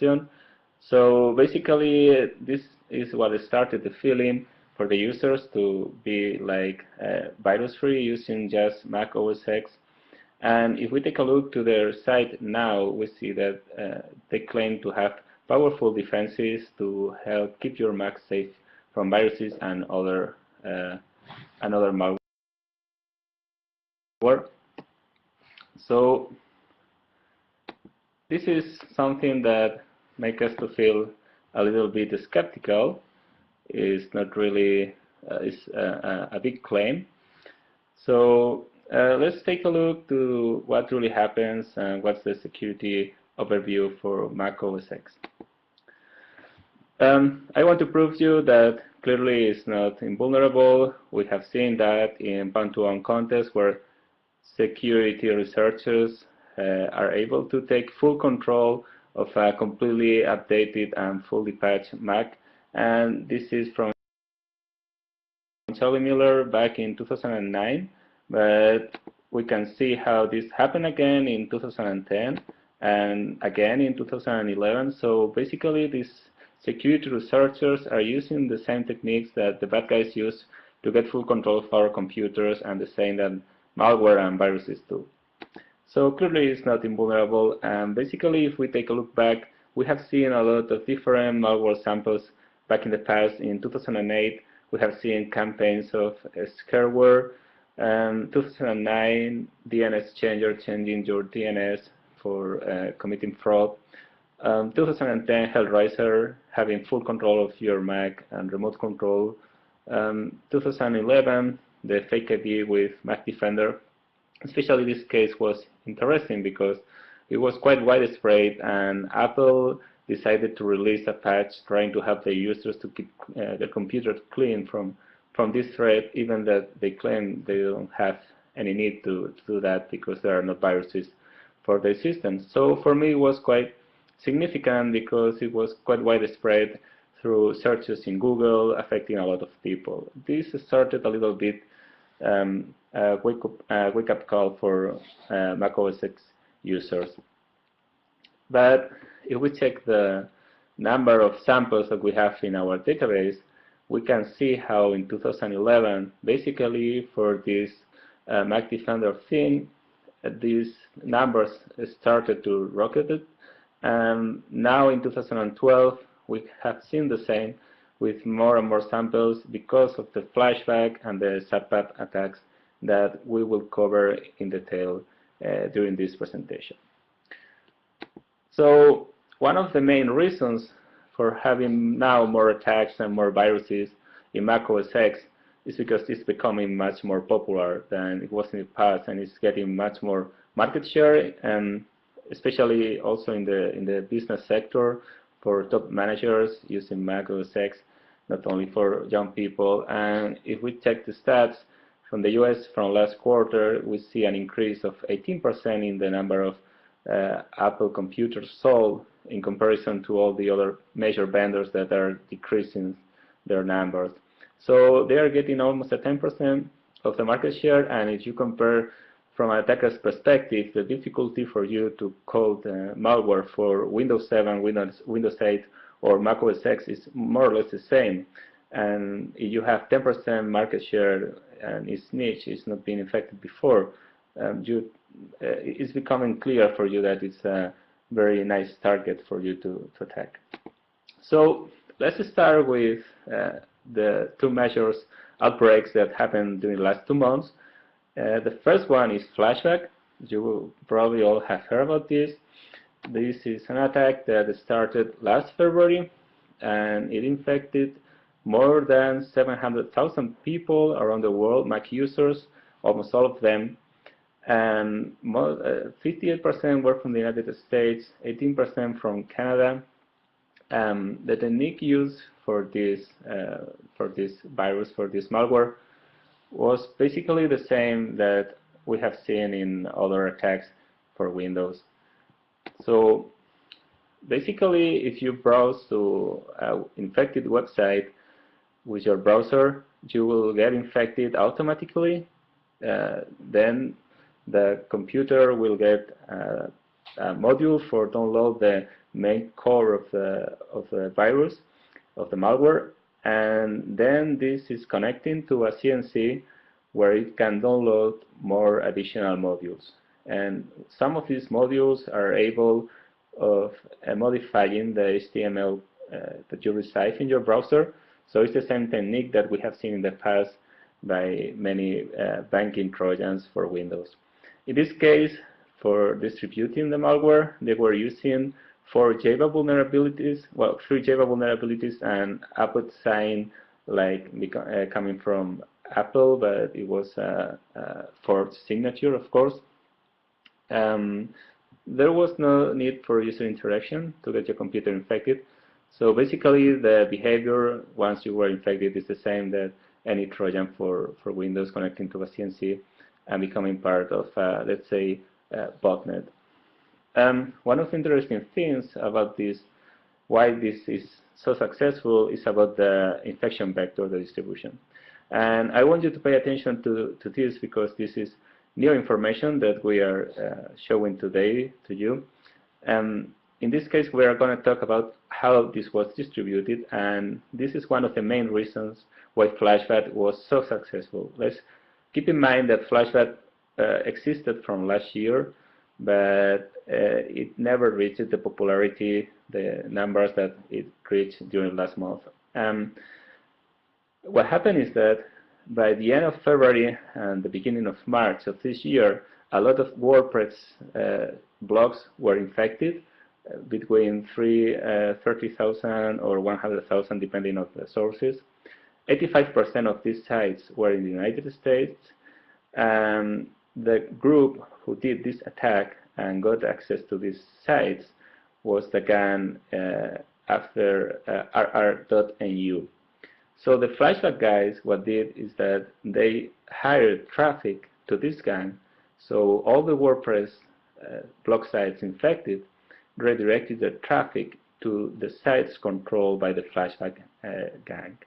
question. So basically, this is what started the feeling for the users to be like virus-free using just MAC OSX. And if we take a look to their site now, we see that they claim to have powerful defenses to help keep your Mac safe from viruses and other malware. So this is something that makes us to feel a little bit skeptical. It's not really it's a big claim. So let's take a look to what really happens and what's the security overview for Mac OSX. I want to prove to you that clearly it's not invulnerable. We have seen that in one-to-one contests where security researchers are able to take full control of a completely updated and fully patched Mac. And this is from Charlie Miller back in 2009. But we can see how this happened again in 2010 and again in 2011. So basically, these security researchers are using the same techniques that the bad guys use to get full control of our computers, and the same that malware and viruses do. So clearly it's not invulnerable, and basically if we take a look back, we have seen a lot of different malware samples back in the past. In 2008 we have seen campaigns of scareware, 2009 DNS changer changing your DNS for committing fraud, 2010 Hellraiser having full control of your Mac and remote control, 2011 the fake ID with Mac Defender. Especially this case was interesting because it was quite widespread, and Apple decided to release a patch trying to help the users to keep their computers clean from this threat, even that they claim they don't have any need to do that because there are no viruses for their systems. So for me it was quite significant because it was quite widespread through searches in Google, affecting a lot of people. This started a little bit wake-up call for Mac OSX users. But if we check the number of samples that we have in our database, we can see how in 2011, basically for this Mac Defender thing, these numbers started to rocket. And now in 2012, we have seen the same with more and more samples because of the flashback and the SabPub attacks that we will cover in detail during this presentation. So one of the main reasons for having now more attacks and more viruses in Mac OSX is because it's becoming much more popular than it was in the past, and it's getting much more market share, and especially also in the business sector for top managers using Mac OSX, not only for young people. And if we check the stats from the US from last quarter, we see an increase of 18% in the number of Apple computers sold in comparison to all the other major vendors that are decreasing their numbers. So they are getting almost a 10% of the market share, and if you compare from an attacker's perspective, the difficulty for you to code malware for Windows 7, Windows 8, or Mac OS X is more or less the same. And if you have 10% market share and its niche is not being infected before, it's becoming clear for you that it's a very nice target for you to attack. So let's start with the two measures outbreaks that happened during the last 2 months. The first one is Flashback. You will probably all have heard about this. This is an attack that started last February, and it infected more than 700,000 people around the world, Mac users, almost all of them. And 58% were from the United States, 18% from Canada. The technique used for this virus, for this malware, was basically the same that we have seen in other attacks for Windows. So basically, if you browse to an infected website with your browser, you will get infected automatically. Then the computer will get a module for download the main core of the virus, of the malware, and then this is connecting to a CNC where it can download more additional modules. And some of these modules are able of modifying the HTML that you receive in your browser. So it's the same technique that we have seen in the past by many banking Trojans for Windows. In this case, for distributing the malware, they were using 4 Java vulnerabilities, well, 3 Java vulnerabilities and Apple sign like coming from Apple, but it was a forged signature, of course. There was no need for user interaction to get your computer infected. So basically, the behavior once you were infected is the same that any Trojan for Windows connecting to a CNC and becoming part of, let's say, botnet. One of the interesting things about this, why this is so successful, is about the infection vector, the distribution. And I want you to pay attention to this because this is new information that we are showing today to you. In this case, we are going to talk about how this was distributed, and this is one of the main reasons why Flashback was so successful. Let's keep in mind that Flashback existed from last year, but it never reached the popularity, the numbers that it reached during last month. What happened is that by the end of February and the beginning of March of this year, a lot of WordPress blogs were infected, between 30,000 or 100,000 depending on the sources. 85% of these sites were in the United States. The group who did this attack and got access to these sites was the gang after rr.nu. So the Flashback guys, what did is that they hired traffic to this gang. So all the WordPress blog sites infected redirected the traffic to the sites controlled by the Flashback gang.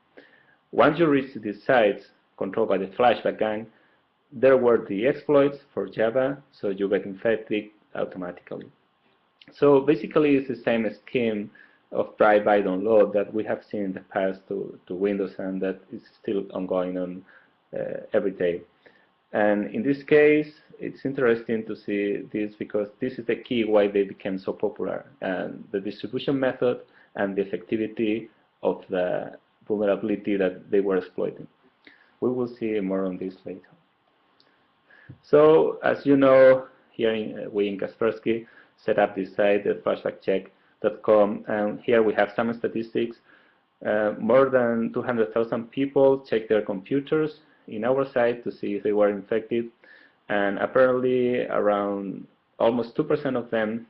Once you reach these sites controlled by the Flashback gang, there were the exploits for Java, so you get infected automatically. So basically, it's the same scheme of drive-by download that we have seen in the past to Windows, and that is still ongoing on every day. And in this case, it's interesting to see this because this is the key why they became so popular, and the distribution method and the effectivity of the vulnerability that they were exploiting. We will see more on this later. So, as you know, here we in Kaspersky set up this site, flashbackcheck.com, and here we have some statistics. More than 200,000 people checked their computers in our site to see if they were infected, and apparently around almost 2% of them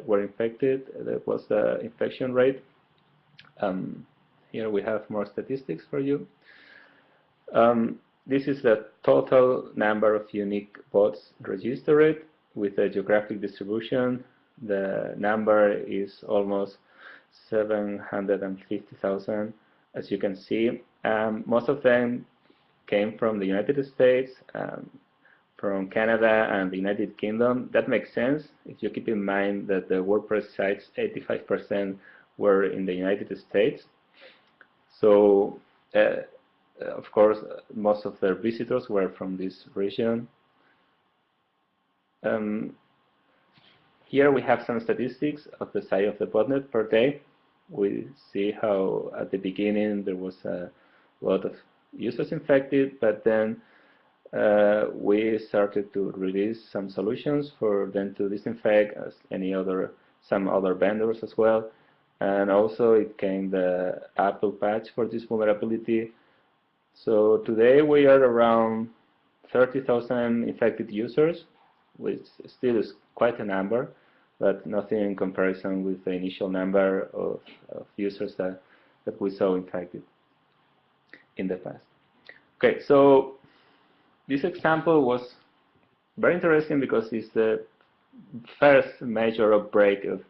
were infected. That was the infection rate. Here we have more statistics for you. This is the total number of unique bots registered with a geographic distribution. The number is almost 750,000, as you can see. Most of them came from the United States, from Canada and the United Kingdom. That makes sense if you keep in mind that the WordPress sites, 85% were in the United States. So, of course, most of their visitors were from this region. Here we have some statistics of the size of the botnet per day. We see how at the beginning there was a lot of users infected, but then we started to release some solutions for them to disinfect, as some other vendors as well. And also it came the Apple patch for this vulnerability. So today we are around 30,000 infected users, which still is quite a number, but nothing in comparison with the initial number of users that we saw infected in the past. Okay, so this example was very interesting because it's the first major outbreak of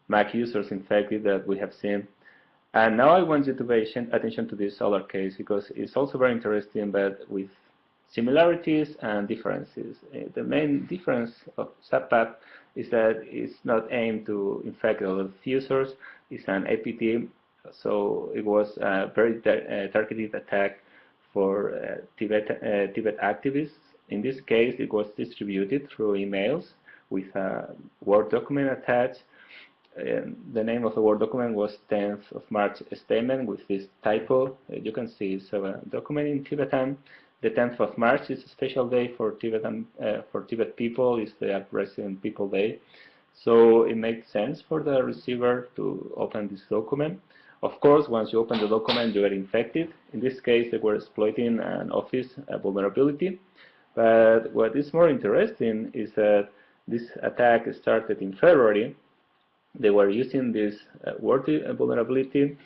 Mac users infected that we have seen. And now I want you to pay attention to this other case because it's also very interesting, but with similarities and differences. The main difference of SabPub is that it's not aimed to infect a lot of users. It's an APT, so it was a very targeted attack for Tibet activists. In this case, it was distributed through emails with a Word document attached. The name of the Word document was 10th of March statement with this typo. You can see it's a document in Tibetan. The 10th of March is a special day for Tibet people. It's the Resident People Day. So it makes sense for the receiver to open this document. Of course, once you open the document, you get infected. In this case, they were exploiting an Office vulnerability. But what is more interesting is that this attack started in February. They were using this Word vulnerability,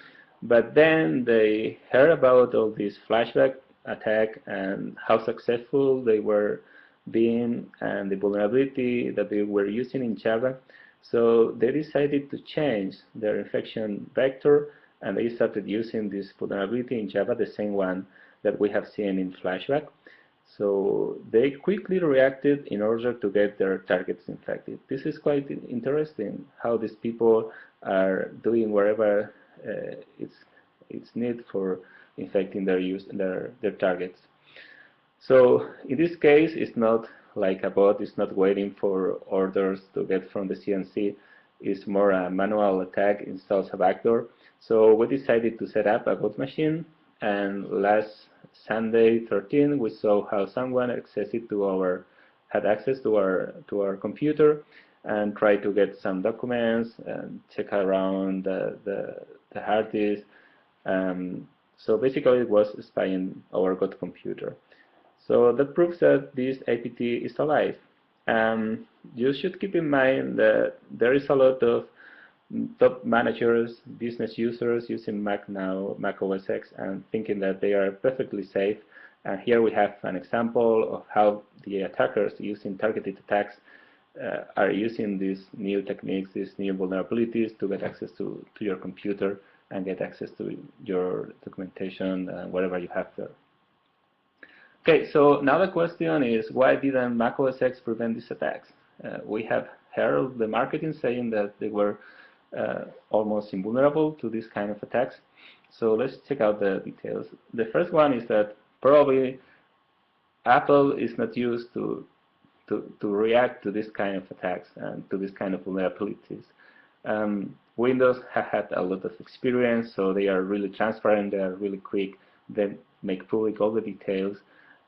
but then they heard about all this flashback attack and how successful they were being and the vulnerability that they were using in Java. So they decided to change their infection vector, and they started using this vulnerability in Java, the same one that we have seen in flashback. So they quickly reacted in order to get their targets infected. This is quite interesting, how these people are doing wherever it's need for infecting their targets. So in this case, it's not like a bot. It's not waiting for orders to get from the CNC. It's more a manual attack, installs a backdoor. So we decided to set up a bot machine, and last Sunday 13, we saw how someone had access to our computer and tried to get some documents and check around the hard disk. So basically, it was spying our God computer. So that proves that this APT is alive. You should keep in mind that there is a lot of top managers, business users using Mac now, Mac OSX, and thinking that they are perfectly safe. And here we have an example of how the attackers using targeted attacks are using these new techniques, these new vulnerabilities to get access to your computer and get access to your documentation and whatever you have there. Okay, so now the question is, why didn't Mac OSX prevent these attacks? We have heard the marketing saying that they were almost invulnerable to this kind of attacks. So let's check out the details. The first one is that probably Apple is not used to react to this kind of attacks and to this kind of vulnerabilities. Windows have had a lot of experience, so they are really transparent, they are really quick, they make public all the details,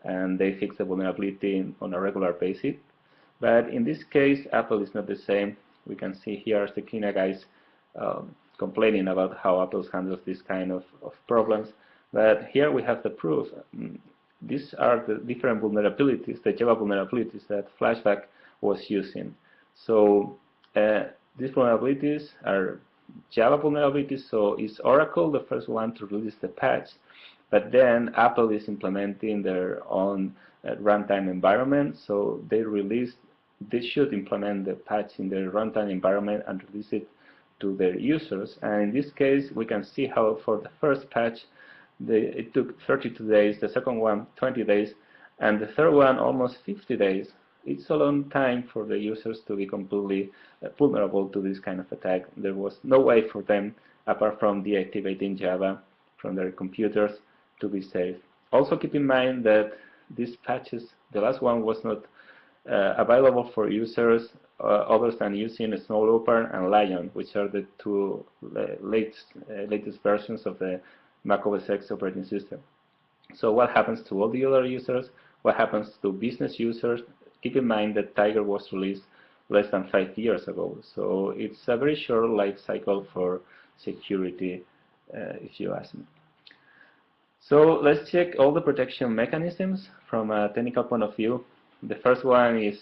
and they fix the vulnerability on a regular basis. But in this case, Apple is not the same. We can see here the Kina guys complaining about how Apple handles this kind of problems. But here we have the proof. These are the different vulnerabilities, the Java vulnerabilities that Flashback was using. So these vulnerabilities are Java vulnerabilities, so is Oracle the first one to release the patch, but then Apple is implementing their own runtime environment, so they should implement the patch in their runtime environment and release it to their users. And in this case, we can see how for the first patch, it took 32 days, the second one 20 days, and the third one almost 50 days. It's a long time for the users to be completely vulnerable to this kind of attack. There was no way for them, apart from deactivating Java from their computers, to be safe. Also keep in mind that these patches, the last one was not available for users other than using Snow Leopard and Lion, which are the two latest versions of the Mac OSX operating system. So what happens to all the other users? What happens to business users? Keep in mind that Tiger was released less than 5 years ago, so it's a very short life cycle for security, if you ask me. So let's check all the protection mechanisms from a technical point of view. The first one is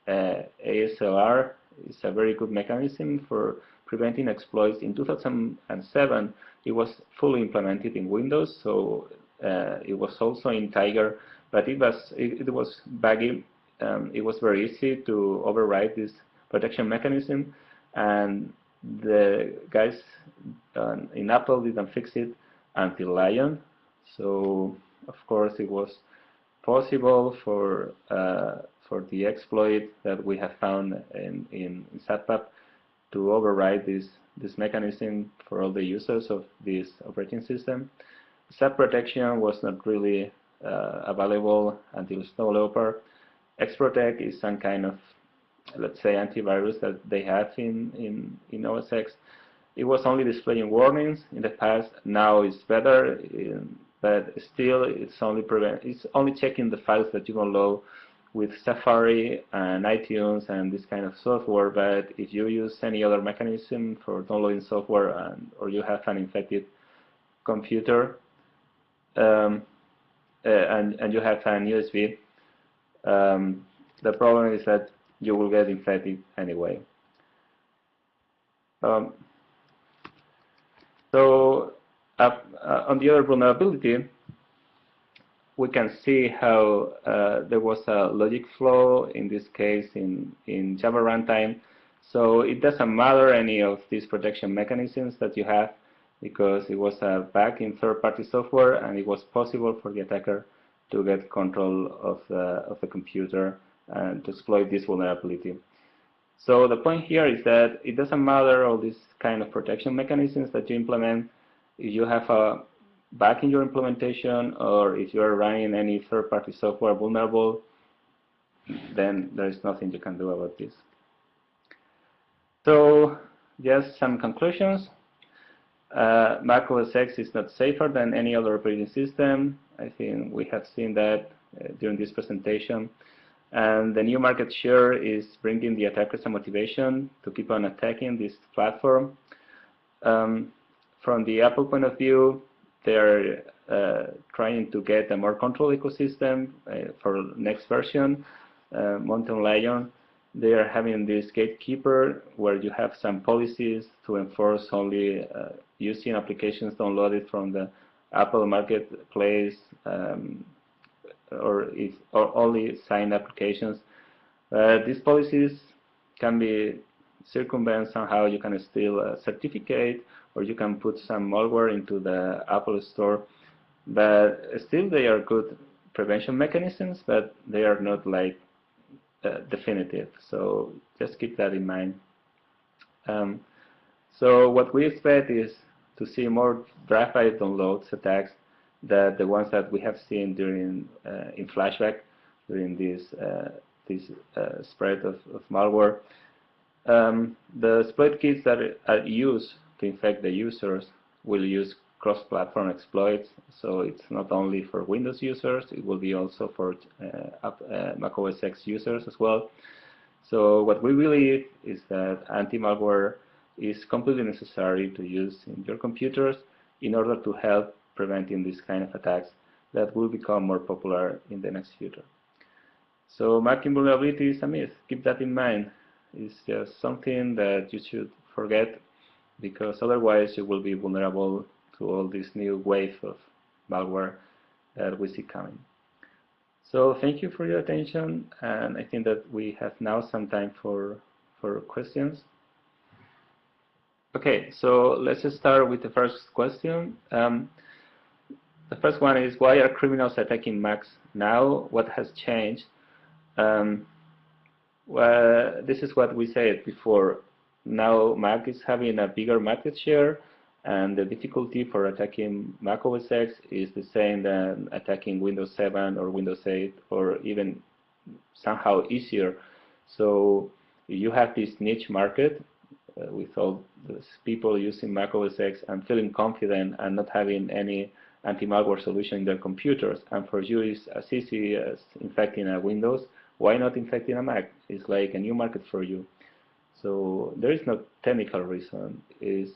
ASLR. It's a very good mechanism for preventing exploits. In 2007, it was fully implemented in Windows, so it was also in Tiger, but it was buggy. It was very easy to override this protection mechanism, and the guys in Apple didn't fix it until Lion. So of course it was possible for for the exploit that we have found in SabPub to override this mechanism for all the users of this operating system. Sub protection was not really available until Snow Leopard. Xprotect is some kind of, let's say, antivirus that they have in OSX. It was only displaying warnings in the past. Now it's better, but still it's only checking the files that you download with Safari and iTunes and this kind of software. But if you use any other mechanism for downloading software or you have an infected computer and you have an USB, the problem is that you will get infected anyway. So on the other vulnerability, we can see how there was a logic flow, in this case in Java runtime. So it doesn't matter any of these protection mechanisms that you have, because it was a bug in third-party software, and it was possible for the attacker to get control of the computer and to exploit this vulnerability. So the point here is that it doesn't matter all these kind of protection mechanisms that you implement. If you have a bug in your implementation, or if you are running any third-party software vulnerable, then there is nothing you can do about this. So just some conclusions. MAC OSX is not safer than any other operating system. I think we have seen that during this presentation. And the new market share is bringing the attackers a motivation to keep on attacking this platform. From the Apple point of view, they're trying to get a more controlled ecosystem for next version, Mountain Lion. They are having this gatekeeper where you have some policies to enforce only using applications downloaded from the Apple marketplace, or only signed applications. These policies can be circumvented somehow. You can steal a certificate, or you can put some malware into the Apple Store. But still, they are good prevention mechanisms, but they are not like definitive. So just keep that in mind. So what we expect is to see more drive-by downloads attacks than the ones that we have seen during in Flashback during this spread of malware. The exploit kits that are used to infect the users will use cross-platform exploits, so it's not only for Windows users, it will be also for Mac OSX users as well. So what we believe is that anti-malware is completely necessary to use in your computers in order to help preventing this kind of attacks that will become more popular in the next future. So marking vulnerability is a myth. Keep that in mind. It's just something that you should forget, because otherwise you will be vulnerable to all this new wave of malware that we see coming. So thank you for your attention, and I think that we have now some time for questions. Okay, so let's just start with the first question. The first one is, why are criminals attacking Macs now? What has changed? Well, this is what we said before. Now Mac is having a bigger market share, and the difficulty for attacking Mac OSX is the same than attacking Windows 7 or Windows 8, or even somehow easier. So you have this niche market with all these people using Mac OSX and feeling confident and not having any anti-malware solution in their computers. And for you, it's as easy as infecting a Windows. Why not infecting a Mac? It's like a new market for you. So there is no technical reason. It's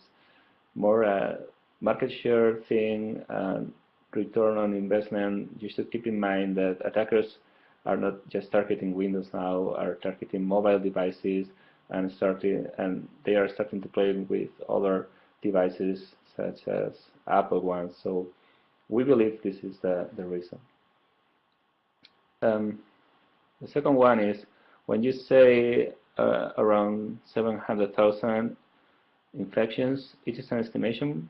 more a market share thing and return on investment. You should keep in mind that attackers are not just targeting Windows now, are targeting mobile devices, and they are starting to play with other devices such as Apple ones. So we believe this is the reason. The second one is, when you say around 700,000 infections, it is an estimation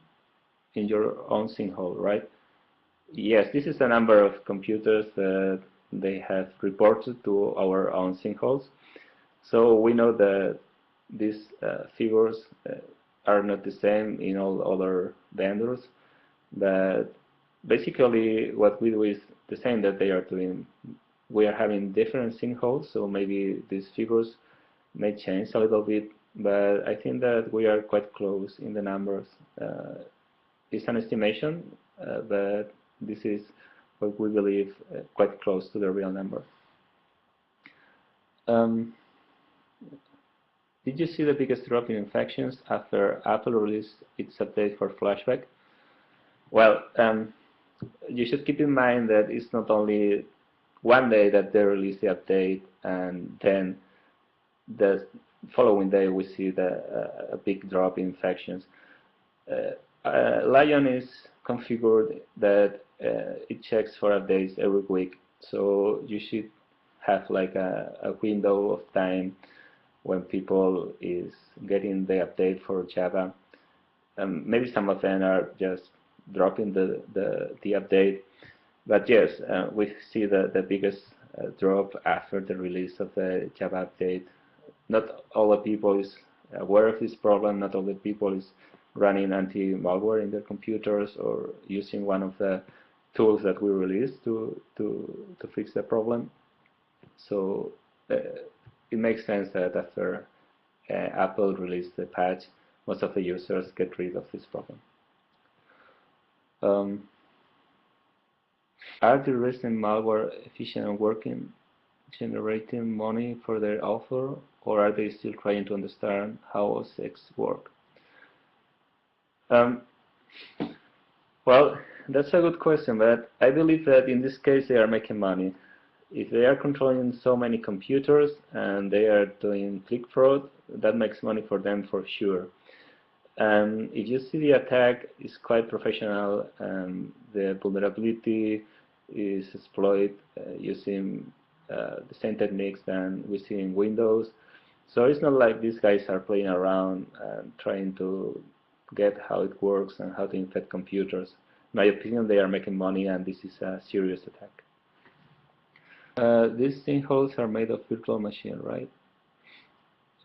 in your own sinkhole, right? Yes, this is the number of computers that they have reported to our own sinkholes. So we know that these figures are not the same in all other vendors, but basically what we do is the same that they are doing. We are having different sinkholes, so maybe these figures may change a little bit, but I think that we are quite close in the numbers. It's an estimation, but this is what we believe quite close to the real number. Did you see the biggest drop in infections after Apple released its update for Flashback? Well, you should keep in mind that it's not only one day that they release the update and then the following day we see a big drop in infections. Lion is configured that it checks for updates every week, so you should have like a window of time when people is getting the update for Java. Maybe some of them are just dropping the update, but yes, we see the biggest drop after the release of the Java update. Not all the people is aware of this problem, not all the people is running anti-malware in their computers or using one of the tools that we released to fix the problem. So it makes sense that after Apple released the patch, most of the users get rid of this problem. Are the recent malware efficient and working, generating money for their author, or are they still trying to understand how OSX work? Well, that's a good question, but I believe that in this case they are making money. If they are controlling so many computers and they are doing click fraud, that makes money for them for sure. If you see the attack is quite professional, and the vulnerability is exploited using the same techniques than we see in Windows. So it's not like these guys are playing around and trying to get how it works and how to infect computers. In my opinion, they are making money, and this is a serious attack. These sinkholes are made of virtual machine, right?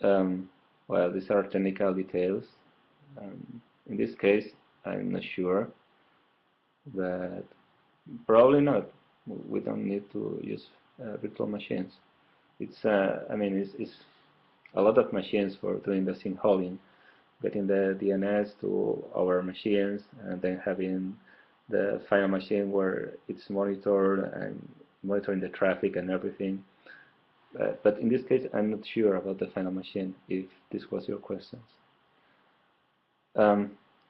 Well, these are technical details. In this case, I'm not sure, but probably not. We don't need to use virtual machines. It's, I mean, it's a lot of machines for doing the sinkholing, getting the DNS to our machines, and then having the final machine where it's monitored and monitoring the traffic and everything. But in this case, I'm not sure about the final machine, if this was your questions.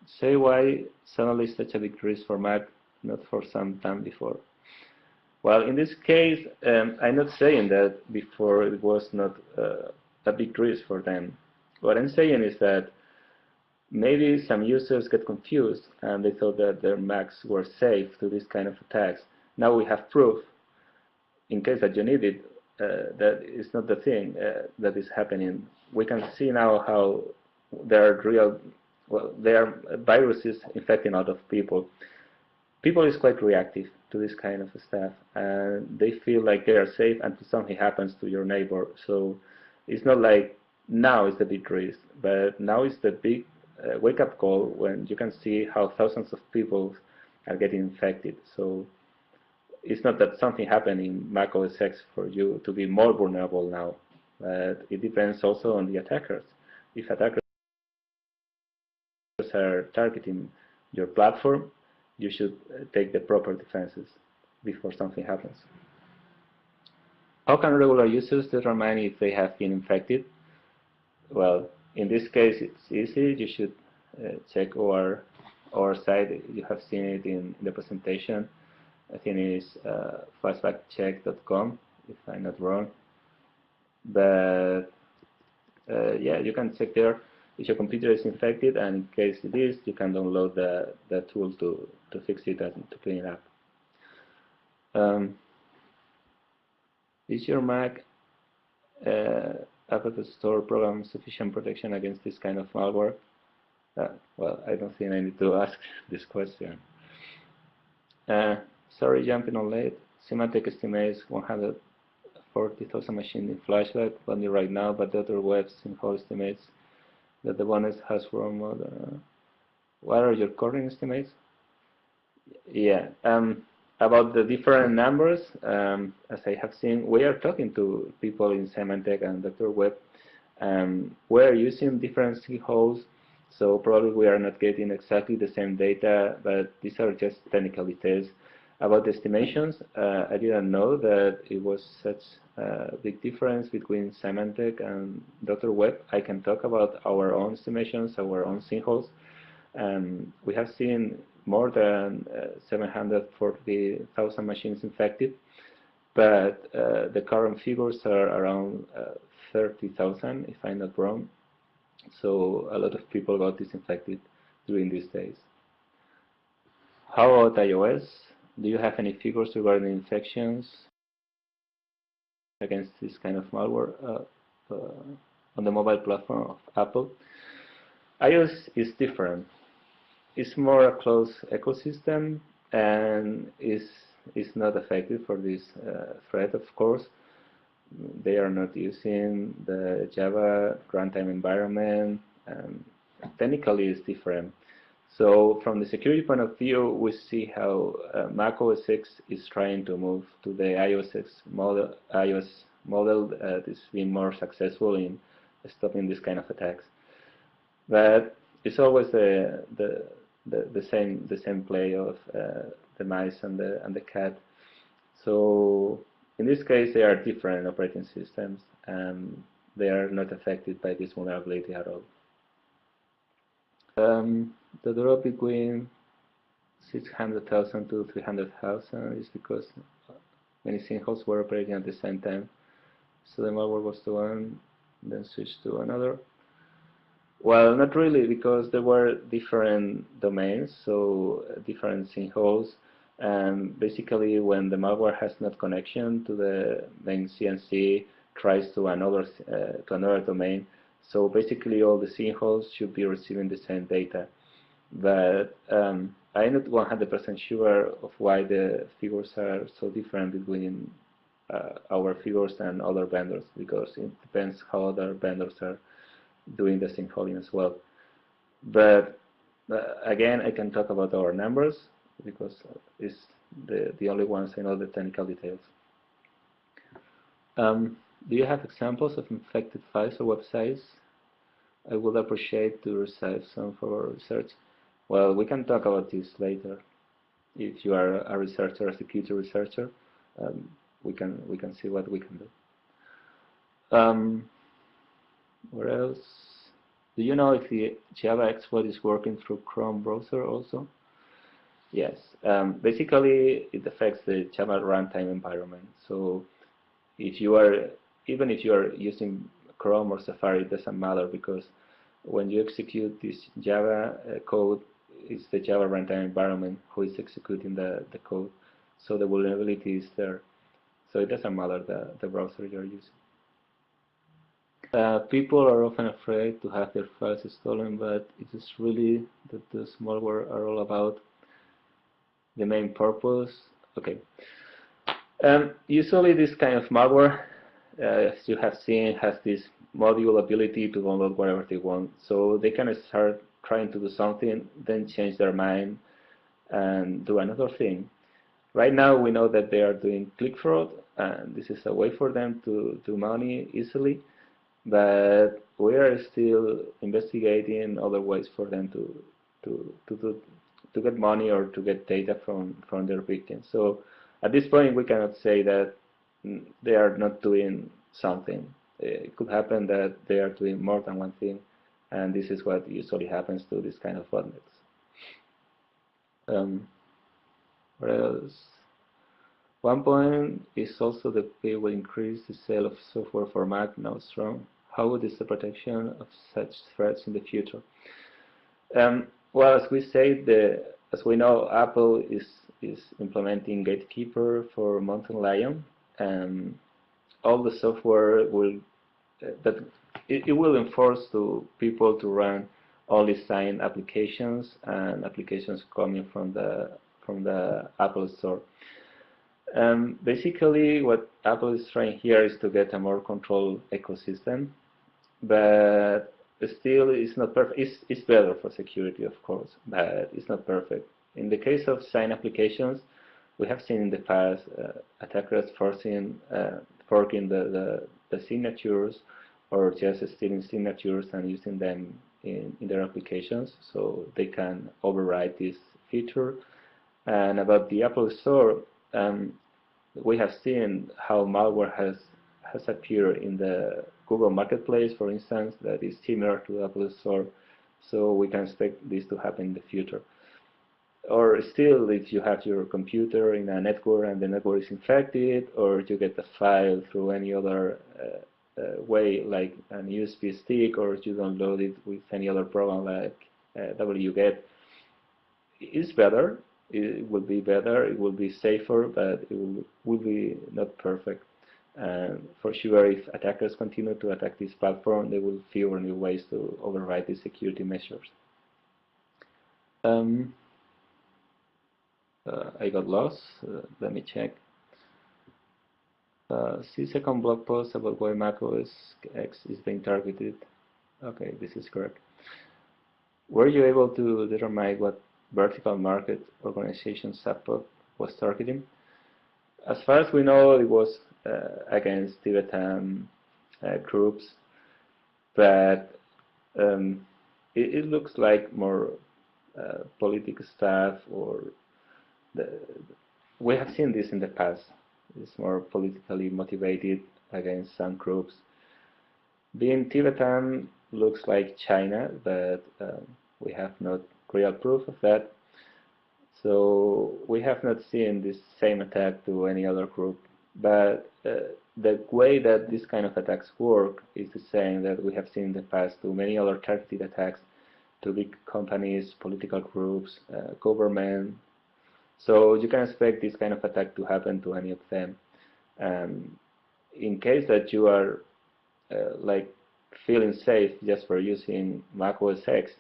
Say why suddenly such a big risk for Mac, not for some time before. Well, in this case, I'm not saying that before it was not a big risk for them. What I'm saying is that maybe some users get confused and they thought that their Macs were safe to this kind of attacks. Now we have proof, in case that you need it, that it's not the thing that is happening. We can see now how there are there are viruses infecting a lot of people. People is quite reactive to this kind of stuff, and they feel like they are safe until something happens to your neighbor. So it's not like now is the big risk, but now is the big wake-up call when you can see how thousands of people are getting infected. So it's not that something happened in MAC OSX for you to be more vulnerable now, but it depends also on the attackers. If attackers are targeting your platform, you should take the proper defenses before something happens. How can regular users determine if they have been infected? Well, in this case, it's easy. You should check our site. You have seen it in the presentation. I think it's flashbackcheck.com, if I'm not wrong. But yeah, you can check there if your computer is infected, and in case it is, you can download the tool to fix it and to clean it up. Is your Mac App Store program sufficient protection against this kind of malware? Well, I don't think I need to ask this question. Sorry, jumping on late. Symantec estimates 140,000 machines in Flashback only right now, but the other web sinkhole estimates that the botnet has grown more than. What are your current estimates? Yeah. About the different numbers, as I have seen, we are talking to people in Symantec and Dr. Web. We're using different sinkholes, so probably we are not getting exactly the same data, but these are just technical details. About the estimations, I didn't know that it was such a big difference between Symantec and Dr. Web. I can talk about our own estimations, our own sinkholes. We have seen more than 740,000 machines infected, but the current figures are around 30,000, if I'm not wrong. So a lot of people got disinfected during these days. How about iOS? Do you have any figures regarding infections against this kind of malware on the mobile platform of Apple? iOS is different. It's more a closed ecosystem and is not affected for this threat, of course. They are not using the Java runtime environment, and technically it's different. So from the security point of view, we see how MAC OSX is trying to move to the iOS model that is being more successful in stopping this kind of attacks. But it's always the same play of the mice and the cat. So in this case, they are different operating systems, and they are not affected by this vulnerability at all. The drop between 600,000 to 300,000 is because many sinkholes were operating at the same time. So the malware was to one, then switched to another. Well, not really, because there were different domains, so different sinkholes. And basically, when the malware has no connection to the main CNC, tries to another domain. So basically, all the sinkholes should be receiving the same data. But I'm not 100% sure of why the figures are so different between our figures and other vendors, because it depends how other vendors are doing the sinkholing as well. But again, I can talk about our numbers because it's the only ones I know the technical details. Do you have examples of infected files or websites? I would appreciate to receive some for our research. Well, we can talk about this later. If you are a researcher, a security researcher, we can see what we can do. What else? Do you know if the Java exploit is working through Chrome browser also? Yes. Basically, it affects the Java runtime environment. So, even if you are using Chrome or Safari, it doesn't matter, because when you execute this Java code, it's the Java runtime environment who is executing the code. So the vulnerability is there. So it doesn't matter the browser you're using. People are often afraid to have their files stolen, but it is really that the malware are all about the main purpose. Okay. Usually this kind of malware, as you have seen, has this module ability to download whatever they want. So they can start trying to do something, then change their mind and do another thing. Right now we know that they are doing click fraud, and this is a way for them to do money easily. But we are still investigating other ways for them to get money or to get data from their victims. So at this point, we cannot say that they are not doing something. It could happen that they are doing more than one thing, and this is what usually happens to this kind of botnets. What else? One point is also that they will increase the sale of software for Mac now strong. How is the protection of such threats in the future? Well, as we say, as we know, Apple is implementing Gatekeeper for Mountain Lion, and all the software will it will enforce to people to run only signed applications and applications coming from the Apple Store. Basically, what Apple is trying here is to get a more controlled ecosystem, but still it's not perfect. It's better for security, of course, but it's not perfect. In the case of sign applications, we have seen in the past attackers forking the signatures, or just stealing signatures and using them in their applications, so they can override this feature. And about the Apple Store, we have seen how malware has appeared in the Google Marketplace, for instance, that is similar to the Apple Store, so we can expect this to happen in the future. Or still, if you have your computer in a network and the network is infected, or you get the file through any other way, like an USB stick, or you download it with any other program like wget, it's better. It will be better, it will be safer, but it will be not perfect. And for sure, if attackers continue to attack this platform, they will figure new ways to override the security measures. I got lost. Let me check. See second blog post about why MAC OSX is being targeted. Okay, this is correct. Were you able to determine what vertical market organization SabPub was targeting? As far as we know, it was against Tibetan groups, but it looks like more political stuff, or we have seen this in the past. It's more politically motivated against some groups. Being Tibetan looks like China, but we have not real proof of that. So we have not seen this same attack to any other group. But the way that this kind of attacks work is the same that we have seen in the past to many other targeted attacks to big companies, political groups, government. So you can expect this kind of attack to happen to any of them. In case that you are like feeling safe just for using MAC OSX,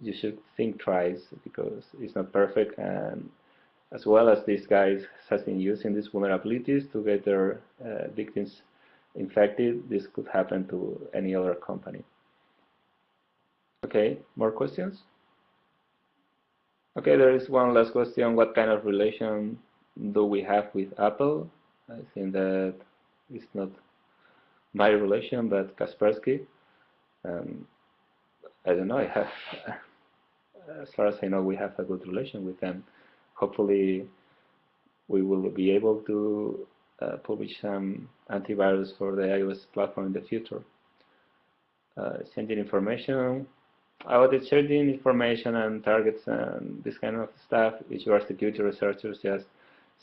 you should think twice, because it's not perfect, and as well as these guys have been using these vulnerabilities to get their victims infected, this could happen to any other company. Okay, more questions? Okay, there is one last question. What kind of relation do we have with Apple? I think that it's not my relation, but Kaspersky. I don't know, I have, as far as I know, we have a good relation with them. Hopefully, we will be able to publish some antivirus for the iOS platform in the future. Sending information. About the sharing information and targets and this kind of stuff, if you are security researchers, just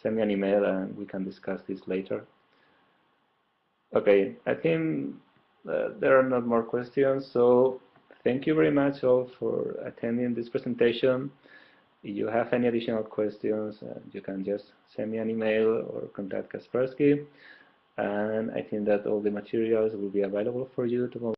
send me an email and we can discuss this later. Okay, I think there are not more questions, so thank you very much all for attending this presentation. If you have any additional questions, you can just send me an email or contact Kaspersky, and I think that all the materials will be available for you to